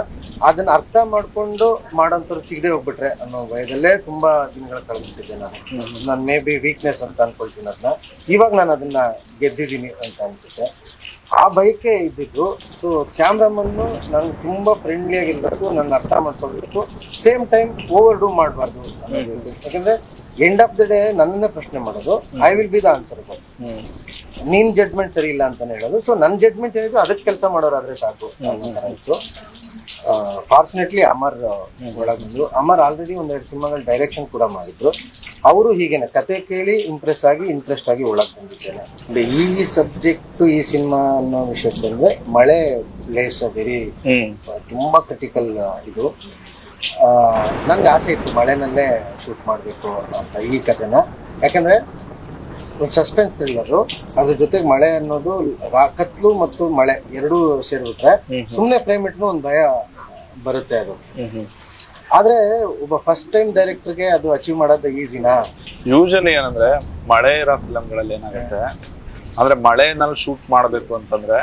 ಅದನ್ನ ಅರ್ಥ ಮಾಡ್ಕೊಂಡು ಮಾಡೋಂಥವ್ರು ಸಿಗದೆ ಹೋಗ್ಬಿಟ್ರೆ ಅನ್ನೋ ಭಯದಲ್ಲೇ ತುಂಬಾ ದಿನಗಳ ಕಳೆದಿದ್ದೆ ನಾನು. ನಾನು ಮೇ ಬಿ ವೀಕ್ನೆಸ್ ಅಂತ ಅನ್ಕೊಳ್ತೀನಿ ಅದನ್ನ. ಇವಾಗ ನಾನು ಅದನ್ನ ಗೆದ್ದಿದ್ದೀನಿ ಅಂತ ಅನ್ಸುತ್ತೆ. ಆ ಬೈಕೆ ಇದ್ದಿದ್ದು. ಸೊ ಕ್ಯಾಮ್ರಾಮನ್ನು ನಂಗೆ ತುಂಬಾ ಫ್ರೆಂಡ್ಲಿ ಆಗಿರ್ಬೇಕು, ನನ್ನ ಅರ್ಥ ಮಾಡ್ಕೊಳ್ಬೇಕು, ಸೇಮ್ ಟೈಮ್ ಓವರ್ ಡೂ ಮಾಡಬಾರ್ದು ಅನ್ನೋದು. ಯಾಕಂದ್ರೆ ಎಂಡ್ ಆಫ್ ದ ಡೇ ನನ್ನನ್ನೇ ಪ್ರಶ್ನೆ ಮಾಡೋದು, I will be the answer. ನೀನ್ ಜಡ್ಜ್ಮೆಂಟ್ ಸರಿ ಇಲ್ಲ ಅಂತಾನೆ ಹೇಳೋದು. ಸೊ ನನ್ನ ಜಡ್ಜ್ಮೆಂಟ್ ಏನಿದ್ರು ಅದಕ್ಕೆ ಕೆಲಸ ಮಾಡೋರಾದ್ರೆ ಸಾಕು ಅನ್ನೋ ತರ ಇತ್ತು. ಫಾರ್ಚುನೇಟ್ಲಿ ಅಮರ್ ಒಳಗ್ ಬಂದ್ರು. ಅಮರ್ ಆಲ್ರೆಡಿ 1-2 ಸಿನಿಮಾಗಳ ಡೈರೆಕ್ಷನ್ ಕೂಡ ಮಾಡಿದ್ರು. ಅವರು ಹೀಗೇನೆ ಕತೆ ಕೇಳಿ ಇಂಟ್ರೆಸ್ಟ್ ಆಗಿ ಒಳಗ್ ಬಂದಿದ್ದೇನೆ. ಈ ಸಬ್ಜೆಕ್ಟ್ ಈ ಸಿನಿಮಾ ಅನ್ನೋ ವಿಷಯಕ್ಕೆ ಬಂದ್ರೆ ಮಳೆ ಪ್ಲೇಸ್ ವೆರಿ ತುಂಬಾ ಕ್ರಿಟಿಕಲ್ ಇದು. ನನ್ಗೆ ಆಸೆ ಇತ್ತು ಮಳೆನಲ್ಲೇ ಶೂಟ್ ಮಾಡ್ಬೇಕು ಅಂತ ಈ ಕಥೆನ. ಯಾಕಂದ್ರೆ ಒಂದು ಸಸ್ಪೆನ್ಸ್ ಥ್ರಿಲ್ಲರು, ಅದ್ರ ಜೊತೆಗೆ ಮಳೆ ಅನ್ನೋದು ಕತ್ಲು ಮತ್ತು ಮಳೆ ಎರಡೂ ಸೇರ್ಬಿಟ್ರೆ ಸುಮ್ನೆ ಫ್ರೇಮ್ ಇಟ್ನು ಒಂದು ಭಯ ಬರುತ್ತೆ ಅದು. ಆದ್ರೆ ಒಬ್ಬ ಫಸ್ಟ್ ಟೈಮ್ ಡೈರೆಕ್ಟರ್ಗೆ ಅದು ಅಚೀವ್ ಮಾಡೋದು ಈಸಿನಾ? ಯೂಶಲಿ ಏನಂದ್ರೆ ಮಳೆ ಇರೋ ಫಿಲಮ್ಗಳಲ್ಲಿ ಏನಾಗುತ್ತೆ ಅಂದ್ರೆ ಮಳೆನಲ್ಲಿ ಶೂಟ್ ಮಾಡ್ಬೇಕು ಅಂತಂದ್ರೆ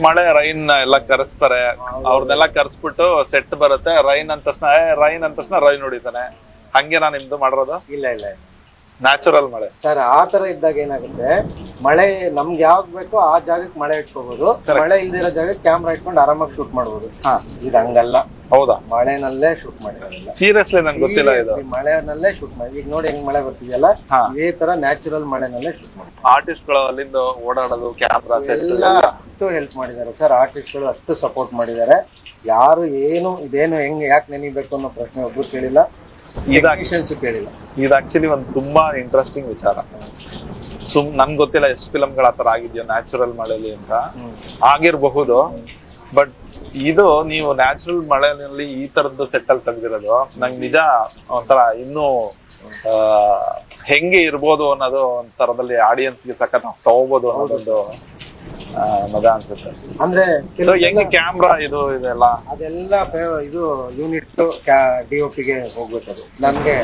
ಮಳೆ ರೈನ್ ಎಲ್ಲ ಕರೆಸ್ತಾರೆ, ಅವ್ರನ್ನೆಲ್ಲ ಕರೆಸ್ಬಿಟ್ಟು ಸೆಟ್ ಬರುತ್ತೆ. ರೈನ್ ಅಂದ ತಕ್ಷಣ ರೈನ್ ಹೊಡಿತಾನೆ. ಹಂಗೆ ನಾನು ನಿಮ್ದು ಮಾಡಿರೋದು ಇಲ್ಲ ನ್ಯಾಚುರಲ್ ಮಳೆ ಸರ್. ಆ ತರ ಇದ್ದಾಗ ಏನಾಗುತ್ತೆ, ಮಳೆ ನಮ್ಗೆ ಯಾವ್ದು ಬೇಕೋ ಆ ಜಾಗಕ್ಕೆ ಮಳೆ ಇಟ್ಕೋಬಹುದು, ಮಳೆ ಇಲ್ದಿರೋ ಜಾಗಕ್ಕೆ ಕ್ಯಾಮ್ರಾ ಇಟ್ಕೊಂಡು ಆರಾಮಾಗಿ ಶೂಟ್ ಮಾಡಬಹುದು. ಇದು ಹಂಗಲ್ಲ. ಹೌದಾ? ಮಳೆನಲ್ಲೇ ಶೂಟ್ ಮಾಡಿರೋದಿಲ್ಲ. ಸೀರಿಯಸ್ಲಿ ನಂಗೆ ಗೊತ್ತಿಲ್ಲ ಇದು. ಮಳೆನಲ್ಲೇ ಶೂಟ್ ಮಾಡಿ, ಈಗ ನೋಡಿ ಹೆಂಗ್ ಮಳೆ ಬರ್ತಿದೆಯಲ್ಲ, ಇದೇ ತರ ನ್ಯಾಚುರಲ್ ಮಳೆನಲ್ಲೇ ಶೂಟ್ ಮಾಡಿ. ಆರ್ಟಿಸ್ಟ್ ಗಳು ಅಲ್ಲಿಂದ ಓಡಾಡೋದು, ಕ್ಯಾಮ್ರಾ ಎಲ್ಲ ಅಷ್ಟು ಹೆಲ್ಪ್ ಮಾಡಿದ್ದಾರೆ ಸರ್. ಆರ್ಟಿಸ್ಟ್ ಗಳು ಅಷ್ಟು ಸಪೋರ್ಟ್ ಮಾಡಿದ್ದಾರೆ. ಯಾರು ಇದೇನು ಹೆಂಗ್ ಯಾಕೆ ನೆನಿಬೇಕು ಅನ್ನೋ ಪ್ರಶ್ನೆ ಒಬ್ರು ಕೇಳಿಲ್ಲ, ಕೇಳಿಲ್ಲ. ಇದು ಆಕ್ಚುಲಿ ಒಂದು ತುಂಬಾ ಇಂಟ್ರೆಸ್ಟಿಂಗ್ ವಿಚಾರ. ನನ್ಗೆ ಗೊತ್ತಿಲ್ಲ ಎಷ್ಟು ಫಿಲಮ್ಗಳ ಆತರ ಆಗಿದ್ಯೋ ನ್ಯಾಚುರಲ್ ಮಳೆಲಿ ಅಂತ. ಆಗಿರಬಹುದು, ಬಟ್ ಇದು ನೀವು ನ್ಯಾಚುರಲ್ ಮಳೆಯಲ್ಲಿ ಈ ತರದ್ದು ಸೆಟ್ಟಲ್ ತೆಗ್ದಿರೋದು ನಂಗೆ ನಿಜ ಒಂಥರ ಇನ್ನೂ ಹೆಂಗೆ ಇರ್ಬೋದು ಅನ್ನೋದು ಒಂಥರದಲ್ಲಿ ಆಡಿಯನ್ಸ್ಗೆ ಸಖತ್ ತಗೋಬಹುದು ಅನ್ನೋದೊಂದು ಮಜಾ ಅನ್ಸುತ್ತೆ. ಅಂದ್ರೆ ಹೆಂಗೆ ಕ್ಯಾಮ್ರಾ ಇದೆಲ್ಲ ಅದೆಲ್ಲ ಇದು ಯೂನಿಟ್ DOPಗೆ ಹೋಗ್ಬೇಕದು. ನನ್ಗೆ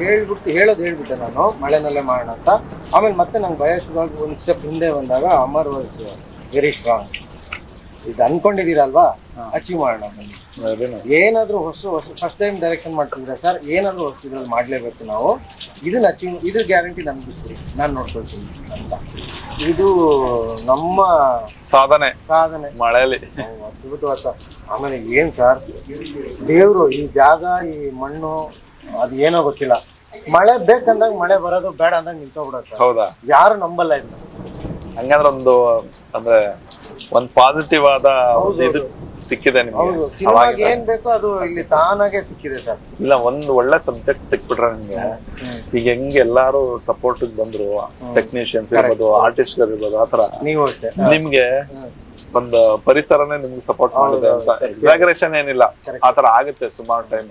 ಹೇಳ್ಬಿಟ್ಟೆ ನಾನು ಮಳೆನಲ್ಲೇ ಮಾಡೋಣ ಅಂತ. ಆಮೇಲೆ ಮತ್ತೆ ನಂಗೆ ಭಯ ಶುರುವಾಗಿ ಒಂದು ಸ್ಟೆಪ್ ಹಿಂದೆ ಬಂದಾಗ ಅಮರ್ ವಾಸ್ ವೆರಿ ಸ್ಟ್ರಾಂಗ್. ಇದು ಅನ್ಕೊಂಡಿದೀರಲ್ವಾ, ಅಚೀವ್ ಮಾಡೋಣ. ಏನಾದ್ರೂ ಹೊಸ ಫಸ್ಟ್ ಟೈಮ್ ಡೈರೆಕ್ಷನ್ ಮಾಡ್ತಿದ್ರೆ ಸರ್, ಏನಾದ್ರೂ ಹೊಸ ಇದ್ರಲ್ಲಿ ಮಾಡ್ಲೇಬೇಕು ನಾವು. ಇದನ್ನ ಅಚೀವ್, ಇದ್ರ ಗ್ಯಾರಂಟಿ ನನ್ಗೆ ಬಿಡ್ತೀರಿ, ನಾನು ನೋಡ್ಕೊಳ್ತೀನಿ ಅಂತ. ಇದು ನಮ್ಮ ಸಾಧನೆ ಮಳೆಯಲ್ಲಿ ಅದ್ಭುತವಾದ. ಆಮೇಲೆ ಏನ್ ಸರ್, ದೇವ್ರು ಈ ಜಾಗ, ಈ ಮಣ್ಣು, ಅದು ಏನೋ ಗೊತ್ತಿಲ್ಲ. ಮಳೆ ಬೇಕಂದಾಗ ಮಳೆ ಬರೋದು, ಬೇಡ ಅಂದಾಗ ನಿಂತೋಗ್ಬಿಡತ್ತೆ. ಹೌದಾ? ಯಾರು ನಂಬಲ್ಲ ಇಲ್ಲ. ಹಂಗಂದ್ರೆ ಅಂದ್ರೆ ಒಂದ್ ಪಾಸಿಟಿವ್ ಆದ ಇದು ಸಿಕ್ಕಿದೆ ನಿಮ್ಗೆ. ಏನ್ ಬೇಕೋ ಅದು ಇಲ್ಲಿ ತಾನಾಗೆ ಸಿಕ್ಕಿದೆ ಸರ್. ಇಲ್ಲ, ಒಂದ್ ಒಳ್ಳೆ ಸಬ್ಜೆಕ್ಟ್ ಸಿಕ್ಬಿಟ್ರೆ ನಿಮ್ಗೆ. ಈಗ ಹೆಂಗ್ ಎಲ್ಲಾರು ಸಪೋರ್ಟ್ ಬಂದ್ರು, ಟೆಕ್ನಿಷಿಯನ್ಸ್ ಇರ್ಬೋದು, ಆರ್ಟಿಸ್ಟ್ ಇರ್ಬೋದು, ಆತರ ನೀವು ಅಷ್ಟೇ ನಿಮ್ಗೆ ಒಂದು ಪರಿಸರನೇ ನಿಮ್ಗೆ ಸಪೋರ್ಟ್ ಮಾಡಿದೆ ಅಂತ. ಎಕ್ಸಾಗರೇಷನ್ ಏನಿಲ್ಲ, ಆತರ ಆಗುತ್ತೆ ಸುಮಾರು ಟೈಮ್.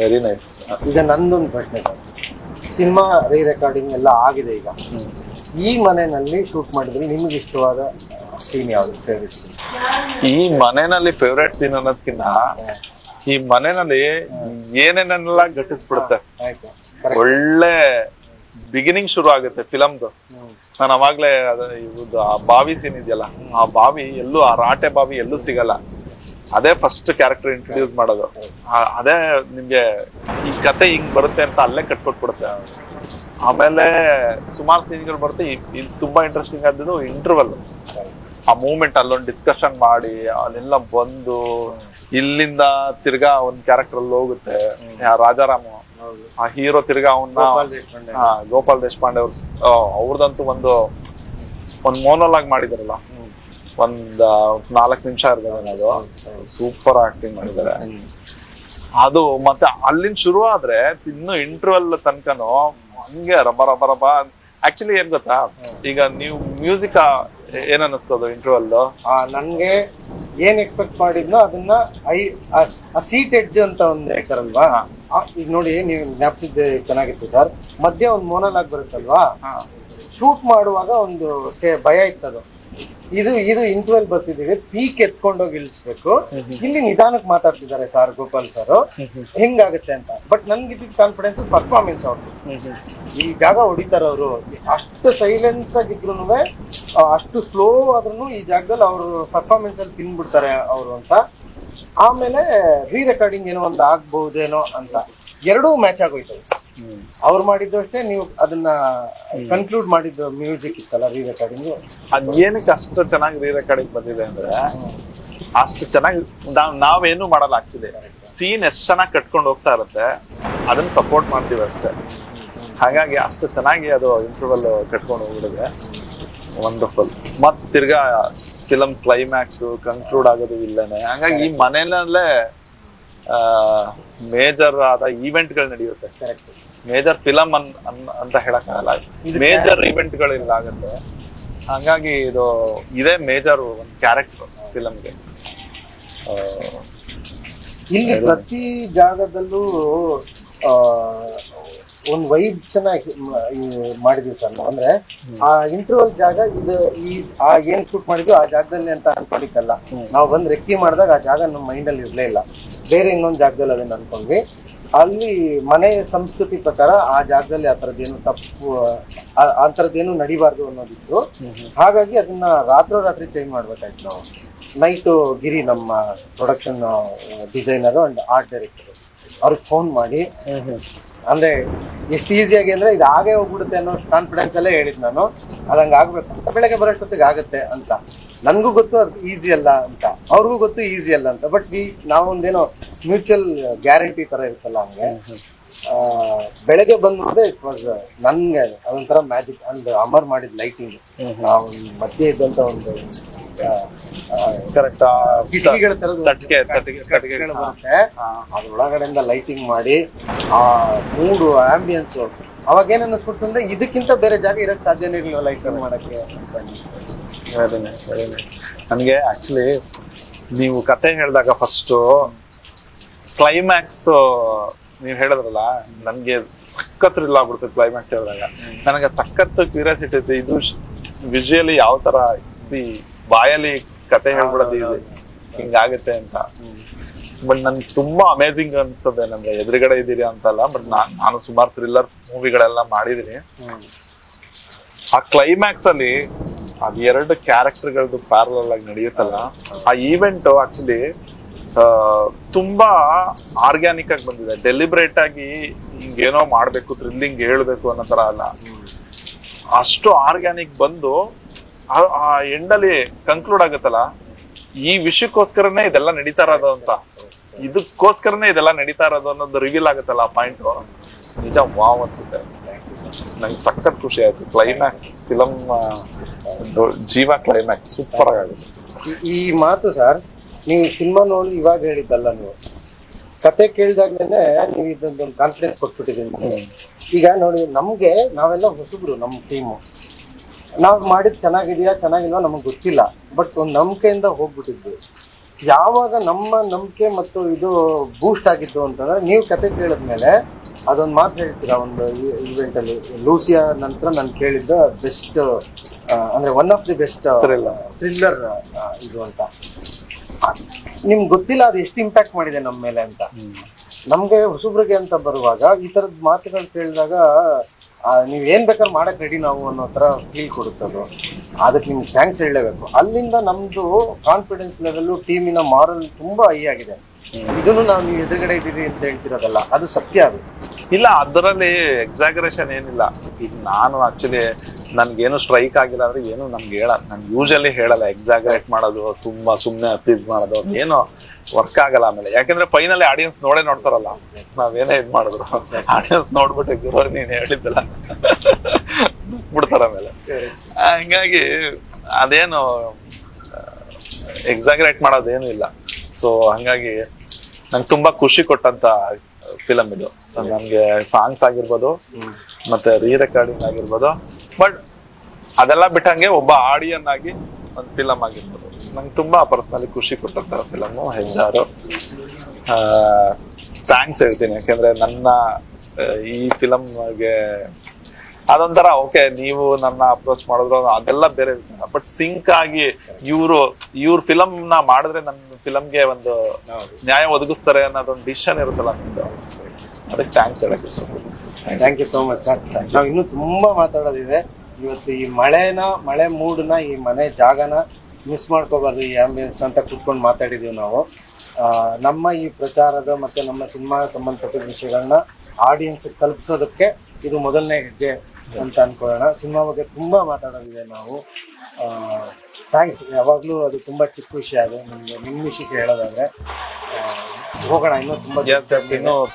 Very nice. ಈಗ ನಂದೊಂದು ಪ್ರಶ್ನೆ ಸರ್, ಸಿನಿಮಾ ರೀ ರೆಕಾರ್ಡಿಂಗ್ ಎಲ್ಲ ಆಗಿದೆ. ಈಗ ಈ ಮನೆಯಲ್ಲಿ ಶೂಟ್ ಮಾಡಿದ್ರೆ ನಿಮ್ಗೆ ಇಷ್ಟವಾದ ಸೀನ್ ಯಾವ್ದು, ಫೇವ್ರೆಟ್ ಸೀನ್? ಈ ಮನೆಯಲ್ಲಿ ಫೇವ್ರೆಟ್ ಸೀನ್ ಅನ್ನೋದಕ್ಕಿಂತ ಈ ಮನೆಯಲ್ಲಿ ಏನೇನೆಲ್ಲ ಘಟಿಸ್ಬಿಡುತ್ತೆ. ಒಳ್ಳೆ ಬಿಗಿನಿಂಗ್ ಶುರು ಆಗುತ್ತೆ ಫಿಲಮ್ದು. ನಾನು ಅವಾಗ್ಲೇ ಆ ಬಾವಿ ಸೀನ್ ಇದೆಯಲ್ಲ, ಆ ಬಾವಿ ಎಲ್ಲೂ, ಆ ರಾಟೆ ಬಾವಿ ಎಲ್ಲೂ ಸಿಗಲ್ಲ. ಅದೇ ಫಸ್ಟ್ ಕ್ಯಾರೆಕ್ಟರ್ ಇಂಟ್ರೊಡ್ಯೂಸ್ ಮಾಡೋದು. ಅದೇ ನಿಮ್ಗೆ ಈ ಕತೆ ಹಿಂಗ್ ಬರುತ್ತೆ ಅಂತ ಅಲ್ಲೇ ಕಟ್ಕೊಟ್ಬಿಡುತ್ತೆ. ಆಮೇಲೆ ಸುಮಾರು ಸೀನ್ಗಳು ಬರುತ್ತೆ. ಇದು ತುಂಬಾ ಇಂಟ್ರೆಸ್ಟಿಂಗ್ ಆದ್ದು ಇಂಟರ್ವಲ್. ಆ ಮೂಮೆಂಟ್ ಅಲ್ಲೊಂದು ಡಿಸ್ಕಷನ್ ಮಾಡಿ ಅಲ್ಲೆಲ್ಲ ಬಂದು ಇಲ್ಲಿಂದ ತಿರ್ಗಾ ಒಂದ್ ಕ್ಯಾರೆಕ್ಟರ್ ಅಲ್ಲಿ ಹೋಗುತ್ತೆ. ರಾಜಾರಾಮ ಆ ಹೀರೋ ತಿರ್ಗಾ ಅವನ್ನ ಗೋಪಾಲ್ ದೇಶಪಾಂಡೆ ಅವ್ರದಂತೂ ಒಂದು ಮೋನೋಲಾಗ್ ಮಾಡಿದಾರಲ್ಲ, ಒಂದ್ 4 ನಿಮಿಷ ಇರ್ತದೆ. ಅದು ಸೂಪರ್ ಆಕ್ಟಿಂಗ್ ಮಾಡಿದ್ದಾರೆ ಅದು. ಮತ್ತೆ ಅಲ್ಲಿಂದ ಶುರು ಆದ್ರೆ ಇನ್ನು ಇಂಟರ್ವಲ್ ತನಕನು ಹಂಗೆ ರಬ ರಬ ರಬ. ಆಕ್ಚುಲಿ ಏನ್ ಗೊತ್ತಾ, ಈಗ ನೀವು ಮ್ಯೂಸಿಕ್ ಏನ್ ಅನ್ನಿಸ್ತದ ಇಂಟರ್ವಲ್? ನನ್ಗೆ ಏನ್ ಎಕ್ಸ್ಪೆಕ್ಟ್ ಮಾಡಿದ್ನೋ ಅದನ್ನ ಸೀಟ್ ಎಡ್ಜ್ ಅಂತ ಒಂದ್ ಹೇಳ್ತಾರಲ್ವಾ, ಈಗ ನೋಡಿ ನೀವು ಜ್ಞಾಪಿಸಿದ್ದೆ ಚೆನ್ನಾಗಿತ್ತು ಸರ್. ಮಧ್ಯೆ ಒಂದ್ ಮೋನೋಲಾಗ್ ಬರುತ್ತಲ್ವಾ, ಶೂಟ್ ಮಾಡುವಾಗ ಒಂದು ಭಯ ಇತ್ತದು. ಇದು ಇಂಟರ್ವಲ್ ಬರ್ತಿದ್ದೀವಿ, ಪೀಕ್ ಎತ್ಕೊಂಡೋಗಿ ಇಳಿಸ್ಬೇಕು, ಇಲ್ಲಿ ನಿಧಾನಕ್ಕೆ ಮಾತಾಡ್ತಿದ್ದಾರೆ ಸರ್ ಗೋಪಾಲ್ ಸರ್, ಹೆಂಗಾಗುತ್ತೆ ಅಂತ. ಬಟ್ ನನ್ಗೆ ಇದ್ದಿದ್ದ ಕಾನ್ಫಿಡೆನ್ಸ್ ಪರ್ಫಾರ್ಮೆನ್ಸ್ ಅವ್ರದ್ದು. ಈ ಜಾಗ ಹೊಡಿತಾರ ಅವರು, ಅಷ್ಟು ಸೈಲೆನ್ಸ್ ಆಗಿದ್ರು ಅಷ್ಟು ಸ್ಲೋ ಆದ್ರೂ ಈ ಜಾಗದಲ್ಲಿ ಅವರು ಪರ್ಫಾರ್ಮೆನ್ಸ್ ಅಲ್ಲಿ ತಿನ್ಬಿಡ್ತಾರೆ ಅವರು ಅಂತ. ಆಮೇಲೆ ರೀ ರೆಕಾರ್ಡಿಂಗ್ ಏನೋ ಒಂದು ಆಗ್ಬಹುದೇನೋ ಅಂತ ಎರಡೂ ಮ್ಯಾಚ್ ಆಗೋಯ್ತವೆ. ಅವ್ರು ಮಾಡಿದ್ದು ಅಷ್ಟೇ, ನೀವು ಅದನ್ನ ಕನ್ಕ್ಲೂಡ್ ಮಾಡಿದ್ದು ಮ್ಯೂಸಿಕ್ ಇತ್ತಲ್ಲ ರೀ ರೆಕಾರ್ಡಿಂಗ್. ಅದ್ ಏನಕ್ಕೆ ಅಷ್ಟು ಚೆನ್ನಾಗಿ ರೀ ರೆಕಾರ್ಡಿಂಗ್ ಬಂದಿದೆ ಅಂದ್ರೆ, ಅಷ್ಟು ಚೆನ್ನಾಗಿ ನಾವೇನು ಮಾಡಲ್ಲ. ಆಕ್ಚುಲಿ ಸೀನ್ ಎಷ್ಟು ಚೆನ್ನಾಗಿ ಕಟ್ಕೊಂಡು ಹೋಗ್ತಾ ಇರುತ್ತೆ, ಅದನ್ನ ಸಪೋರ್ಟ್ ಮಾಡ್ತೀವಿ ಅಷ್ಟೇ. ಹಾಗಾಗಿ ಅಷ್ಟು ಚೆನ್ನಾಗಿ ಅದು ಇಂಟರ್ವಲ್ ಕಟ್ಕೊಂಡು ಹೋಗ್ಬಿಡಿದೆ. ವಂಡರ್ಫುಲ್. ಮತ್ ತಿರ್ಗಾ ಫಿಲಂ ಕ್ಲೈಮ್ಯಾಕ್ಸ್ ಕನ್ಕ್ಲೂಡ್ ಆಗೋದು ಇಲ್ಲೇನೆ. ಹಂಗಾಗಿ ಈ ಮನೆಯಲ್ಲೇ ಮೇಜರ್ ಆದ ಈವೆಂಟ್ಗಳು ನಡೆಯುತ್ತೆ. ಮೇಜರ್ ಫಿಲಂ ಅಂತ ಹೇಳಕ್ಕಾಗಲ್ಲ, ಮೇಜರ್ ಇವೆಂಟ್ಗಳು ಇಲ್ಲ ಆಗುತ್ತೆ. ಹಂಗಾಗಿ ಇದೇ ಮೇಜರ್ ಒಂದು ಕ್ಯಾರೆಕ್ಟರ್ ಫಿಲಂಗೆ. ಇಲ್ಲಿ ಪ್ರತಿ ಜಾಗದಲ್ಲೂ ಒಂದು ವೈಬ್ ಚೆನ್ನಾಗಿ ಮಾಡಿದ್ವಿ ಸರ್. ಅಂದ್ರೆ ಆ ಇಂಟರ್ವಲ್ ಜಾಗ ಏನ್ ಶೂಟ್ ಮಾಡಿದ್ವಿ ಆ ಜಾಗದಲ್ಲಿ ಅಂತ ಅನ್ಕೊಂಡಿದ್ದಲ್ಲ. ನಾವು ಬಂದ್ ರೆಕ್ಕಿ ಮಾಡಿದಾಗ ಆ ಜಾಗ ನಮ್ಮ ಮೈಂಡ್ ಅಲ್ಲಿ ಇರ್ಲೇ ಇಲ್ಲ, ಬೇರೆ ಇನ್ನೊಂದು ಜಾಗದಲ್ಲಿ ಅದನ್ನ ಅನ್ಕೊಂಡ್ವಿ. ಅಲ್ಲಿ ಮನೆ ಸಂಸ್ಕೃತಿ ಪ್ರಕಾರ ಆ ಜಾಗದಲ್ಲಿ ಆ ಥರದ್ದೇನು ತಪ್ಪು, ಆ ಥರದ್ದೇನು ನಡಿಬಾರ್ದು ಅನ್ನೋದಿತ್ತು. ಹಾಗಾಗಿ ಅದನ್ನ ರಾತ್ರಿ ಚೇಂಜ್ ಮಾಡ್ಬೇಕಾಯ್ತು ನಾವು. ನೈಟು ಗಿರಿ ನಮ್ಮ production designer and art director ಅವ್ರಿಗೆ ಫೋನ್ ಮಾಡಿ, ಅಂದ್ರೆ ಎಷ್ಟು ಈಸಿಯಾಗಿ ಅಂದ್ರೆ ಇದು ಆಗೇ ಹೋಗ್ಬಿಡುತ್ತೆ ಅನ್ನೋ ಕಾನ್ಫಿಡೆನ್ಸ್ ಅಲ್ಲೇ ಹೇಳಿದ್ ನಾನು. ಅದಂಗೆ ಆಗ್ಬೇಕು, ಬೆಳಗ್ಗೆ ಬರೋಷ್ಟೊತ್ತಿಗೆ ಆಗುತ್ತೆ ಅಂತ. ನನ್ಗೂ ಗೊತ್ತು ಅದು ಈಸಿ ಅಲ್ಲ ಅಂತ, ಅವ್ರಿಗೂ ಗೊತ್ತು ಈಸಿ ಅಲ್ಲ ಅಂತ. ಬಟ್ ನಾವೊಂದೇನೋ ಮ್ಯೂಚುವಲ್ ಗ್ಯಾರಂಟಿ ತರ ಇರುತ್ತಲ್ಲ, ಹಂಗೆ ಬೆಳಗ್ಗೆ ಬಂದ್ ನೋಡಿದ್ರೆ ಇಟ್ ವಾಸ್ ನನ್ಗೆ ಅದೊಂಥರ ಮ್ಯಾಜಿಕ್. ಅಂಡ್ ಅಮರ್ ಮಾಡಿದ ಲೈಟಿಂಗ್, ಮಧ್ಯೆ ಇದ್ದಂತ ಒಂದು ಕಿಟಕಿಗಳ ತರದ್ದು ಬರುತ್ತೆ, ಅದ್ರೊಳಗಡೆಯಿಂದ ಲೈಟಿಂಗ್ ಮಾಡಿ ಆ ಮೂಡು ಆಂಬಿಯನ್ಸ್ ಅವಾಗ ಏನನ್ನಿಸ್ಬಿಟ್ಟು ಅಂದ್ರೆ ಇದಕ್ಕಿಂತ ಬೇರೆ ಜಾಗ ಇರಕ್ ಸಾಧ್ಯನೇ ಇರಲಿಲ್ಲ ಲೈಟಿಂಗ್ ಮಾಡಕ್ಕೆ. ನನಗೆ ಆಕ್ಚುಲಿ ನೀವು ಕತೆ ಹೇಳಿದಾಗ ಫಸ್ಟ್ ಕ್ಲೈಮ್ಯಾಕ್ಸ್ ನೀವ್ ಹೇಳಿದ್ರಲ್ಲ, ನನ್ಗೆ ಸಖತ್ ಥ್ರಿಲ್ ಆಗ್ಬಿಡ್ತದೆ ಕ್ಲೈಮ್ಯಾಕ್ಸ್ ಹೇಳಿದಾಗ. ನನಗೆ ಸಖತ್ ಕ್ಯೂರಿಯಾಸಿಟಿ ಐತಿ, ಇದು ವಿಜುವಲಿ ಯಾವ ತರ ಬಾಯಲ್ಲಿ ಕತೆ ಹೇಳ್ಬಿಡೋದು ಹಿಂಗಾಗುತ್ತೆ ಅಂತ. ಬಟ್ ನನ್ಗೆ ತುಂಬಾ ಅಮೇಝಿಂಗ್ ಅನ್ಸದೆ. ನಮ್ಗೆ ಎದುರುಗಡೆ ಇದ್ದೀರಿ ಅಂತಲ್ಲ, ಬಟ್ ನಾನು ಸುಮಾರು ಥ್ರಿಲ್ಲರ್ ಮೂವಿಗಳೆಲ್ಲ ಮಾಡಿದೀನಿ. ಆ ಕ್ಲೈಮ್ಯಾಕ್ಸ್ ಅಲ್ಲಿ ಅದ್ 2 ಕ್ಯಾರೆಕ್ಟರ್ಗಳದ್ದು ಪ್ಯಾರಲಲ್ ಆಗಿ ನಡೆಯುತ್ತಲ್ಲ, ಆ ಈವೆಂಟ್ ಆಕ್ಚುಲಿ ತುಂಬಾ ಆರ್ಗ್ಯಾನಿಕ್ ಆಗಿ ಬಂದಿದೆ. ಡೆಲಿಬ್ರೇಟ್ ಆಗಿ ಹಿಂಗೇನೋ ಮಾಡ್ಬೇಕು, ಥ್ರಿಲ್ಲಿಂಗ್ ಹೇಳ್ಬೇಕು ಅನ್ನೋ ತರ ಅಲ್ಲ, ಅಷ್ಟು ಆರ್ಗ್ಯಾನಿಕ್ ಬಂದು ಆ ಎಂಡಲ್ಲಿ ಕನ್ಕ್ಲೂಡ್ ಆಗುತ್ತಲ್ಲ, ಈ ವಿಷಯಕ್ಕೋಸ್ಕರನೇ ಇದೆಲ್ಲ ನಡೀತಾ ಇರೋದು ಅಂತ, ಇದಕ್ಕೋಸ್ಕರನೇ ಇದೆಲ್ಲ ನಡೀತಾ ಇರೋದು ಅನ್ನೋದು ರಿವೀಲ್ ಆಗುತ್ತಲ್ಲ ಆ ಪಾಯಿಂಟ್. ನಿಜ ವಾವ್ ಅನ್ಸುತ್ತೆ. ನಂಗೆ ಸಖತ್ ಖುಷಿ ಆಯ್ತು. ಕ್ಲೈಮ್ಯಾಕ್ಸ್ ಫಿಲಂ ಜೀವ ಕ್ಲೈಮ್ಯಾಕ್ಸ್ ಸೂಪರ್ ಆಗುತ್ತೆ. ಈ ಮಾತು ಸರ್ ನೀವು ಸಿನಿಮಾ ನೋಡಿ ಇವಾಗ ಹೇಳಿದ್ದಲ್ಲ, ನೀವು ಕತೆ ಕೇಳಿದಾಗ್ಲೇನೆ ನೀವು ಇದೊಂದು ಕಾನ್ಫಿಡೆನ್ಸ್ ಕೊಟ್ಬಿಟ್ಟಿದ್ದೀನಿ. ಈಗ ನೋಡಿ, ನಮ್ಗೆ ನಾವೆಲ್ಲ ಹೊಸಬ್ರು, ನಮ್ಮ ಟೀಮು, ನಾವು ಮಾಡಿದ್ ಚೆನ್ನಾಗಿದೆಯಾ ಚೆನ್ನಾಗಿಲ್ವಾ ನಮಗೆ ಗೊತ್ತಿಲ್ಲ. ಬಟ್ ಒಂದು ನಂಬಿಕೆಯಿಂದ ಹೋಗ್ಬಿಟ್ಟಿದ್ವಿ. ಯಾವಾಗ ನಮ್ಮ ನಂಬಿಕೆ ಮತ್ತು ಇದು ಬೂಸ್ಟ್ ಆಗಿದ್ದು ಅಂತಂದ್ರೆ, ನೀವು ಕತೆ ಕೇಳಿದ್ಮೇಲೆ ಅದೊಂದು ಮಾತು ಹೇಳ್ತೀರಾ ಒಂದು ಇವೆಂಟ್ ಅಲ್ಲಿ, ಲೂಸಿಯಾ ನಂತರ ನಾನು ಕೇಳಿದ್ದ ಬೆಸ್ಟ್ ಅಂದ್ರೆ one of the best thriller ಇದು ಅಂತ. ನಿಮ್ಗೆ ಗೊತ್ತಿಲ್ಲ ಅದು ಎಷ್ಟು ಇಂಪ್ಯಾಕ್ಟ್ ಮಾಡಿದೆ ನಮ್ಮ ಮೇಲೆ ಅಂತ. ನಮ್ಗೆ ಹೊಸಬ್ರಿಗೆ ಅಂತ ಬರುವಾಗ ಈ ತರದ ಮಾತುಗಳು ಕೇಳಿದಾಗ ನೀವ್ ಏನ್ ಬೇಕಾದ್ರೆ ಮಾಡಕ್ ರೆಡಿ ನಾವು ಅನ್ನೋ ತರ ಫೀಲ್ ಕೊಡುತ್ತದು. ಅದಕ್ಕೆ ನಿಮ್ಗೆ ಥ್ಯಾಂಕ್ಸ್ ಹೇಳಲೇಬೇಕು. ಅಲ್ಲಿಂದ ನಮ್ದು ಕಾನ್ಫಿಡೆನ್ಸ್ ಲೆವೆಲ್, ಟೀಮಿನ ಮಾರಲ್ ತುಂಬಾ ಹೈ ಆಗಿದೆ. ಇದನ್ನು ನಾವು ನೀವು ಎದುರುಗಡೆ ಇದ್ದೀರಿ ಅಂತ ಹೇಳ್ತಿರೋದಲ್ಲ, ಅದು ಸತ್ಯ. ಅದು ಇಲ್ಲ ಅದರಲ್ಲಿ ಎಕ್ಸಾಗರೇಷನ್ ಏನಿಲ್ಲ. ಈಗ ನಾನು ಆಕ್ಚುಲಿ ನನ್ಗೇನು ಸ್ಟ್ರೈಕ್ ಆಗಿಲ್ಲ ಅಂದ್ರೆ ಏನು ನಮ್ಗೆ ನಾನು ಯೂಶಲಿ ಹೇಳಲ್ಲ ಎಕ್ಸಾಗರೇಟ್ ಮಾಡೋದು, ತುಂಬಾ ಸುಮ್ನೆ ಅಪೀಸ್ ಮಾಡೋದು ಏನೋ ವರ್ಕ್ ಆಗಲ್ಲ ಆಮೇಲೆ. ಯಾಕಂದ್ರೆ ಫೈನಲಿ ಆಡಿಯನ್ಸ್ ನೋಡ್ತಾರಲ್ಲ ನಾವೇನೇ ಇದ್ ಮಾಡಿದ್ರು, ಆಡಿಯನ್ಸ್ ನೋಡ್ಬಿಟ್ಟು ಗುರು ನೀನ್ ಹೇಳಿದ್ದಲ್ಲ ಬಿಡ್ತಾರ ಆಮೇಲೆ. ಹಂಗಾಗಿ ಅದೇನು ಎಕ್ಸಾಗರೇಟ್ ಮಾಡೋದೇನು ಇಲ್ಲ. ಸೊ ಹಂಗಾಗಿ ನಂಗೆ ತುಂಬಾ ಖುಷಿ ಕೊಟ್ಟಂತ ಫಿಲಮ್ ಇದು. ನನ್ಗೆ ಸಾಂಗ್ಸ್ ಆಗಿರ್ಬೋದು ಮತ್ತೆ ರೀ ರೆಕಾರ್ಡಿಂಗ್ ಆಗಿರ್ಬೋದು, ಬಟ್ ಅದೆಲ್ಲ ಬಿಟ್ಟಂಗೆ ಒಬ್ಬ ಆಡಿಯನ್ ಆಗಿ ಒಂದು ಫಿಲಮ್ ಆಗಿರ್ಬೋದು ನಂಗೆ ತುಂಬಾ ಪರ್ಸನಲಿ ಖುಷಿ ಕೊಟ್ಟಂತ ಫಿಲಮ್ ಹೆಜ್ಜಾರು. ಥ್ಯಾಂಕ್ಸ್ ಹೇಳ್ತೀನಿ, ಯಾಕೆಂದ್ರೆ ನನ್ನ ಈ ಫಿಲಮ್ಗೆ ಅದೊಂಥರ ಓಕೆ ನೀವು ನನ್ನ ಅಪ್ರೋಚ್ ಮಾಡಿದ್ರು ಅದೆಲ್ಲ ಬೇರೆ ವಿಚಾರ, ಬಟ್ ಸಿಂಕ್ ಆಗಿ ಇವ್ರ ಫಿಲಮ್ ನ ಮಾಡಿದ್ರೆ ನನ್ನ ಫಿಲಮ್ಗೆ ಒಂದು ನ್ಯಾಯ ಒದಗಿಸ್ತಾರೆ ಅನ್ನೋದೊಂದು ಡಿಸಿಷನ್ ಇರುತ್ತಲ್ಲ ನಿಮ್ದು, ಅದಕ್ಕೆ ಥ್ಯಾಂಕ್ಸ್ ಹೇಳಕ್ಕೆ ಇಷ್ಟ. Thank you so much sir. ನಾವು ಇನ್ನೂ ತುಂಬಾ ಮಾತಾಡೋದಿದೆ. ಇವತ್ತು ಈ ಮಳೆ ಮೂಡ್ನ, ಈ ಮನೆ ಜಾಗನ ಮಿಸ್ ಮಾಡ್ಕೋಬಾರ್ದು ಈ ಆಂಬಿಯನ್ಸ್ ಅಂತ ಕೂತ್ಕೊಂಡು ಮಾತಾಡಿದೀವಿ ನಾವು. ನಮ್ಮ ಈ ಪ್ರಚಾರದ ಮತ್ತೆ ನಮ್ಮ ಸಿನಿಮಾ ಸಂಬಂಧಪಟ್ಟ ವಿಷಯಗಳನ್ನ ಆಡಿಯನ್ಸ್ ತಲುಪಿಸೋದಕ್ಕೆ ಇದು ಮೊದಲನೇ ಹೆಜ್ಜೆ ಅಂತ ಅನ್ಕೊಳ್ಳೋಣ. ಸಿನಿಮಾ ಬಗ್ಗೆ ತುಂಬಾ ಮಾತಾಡೋದಿದೆ ನಾವು. ಥ್ಯಾಂಕ್ಸ್. ಯಾವಾಗ್ಲೂ ಅದು ತುಂಬಾ ಚಿಕ್ಕ ವಿಷಯ. ಅದು ನಿಮ್ಮ ವಿಷಯಕ್ಕೆ ಹೇಳೋದಾದ್ರೆ ಹೋಗೋಣ. ಇನ್ನೂ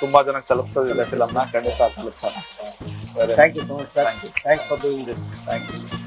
ತುಂಬಾ ಜನ ತಲುಪ್ತದಿದೆ ಫಿಲಮ್ನ, ಖಂಡಿತ ತಲುಪ್ಸೋಣ. Thank you so much sir. Thanks for doing this. Thank you.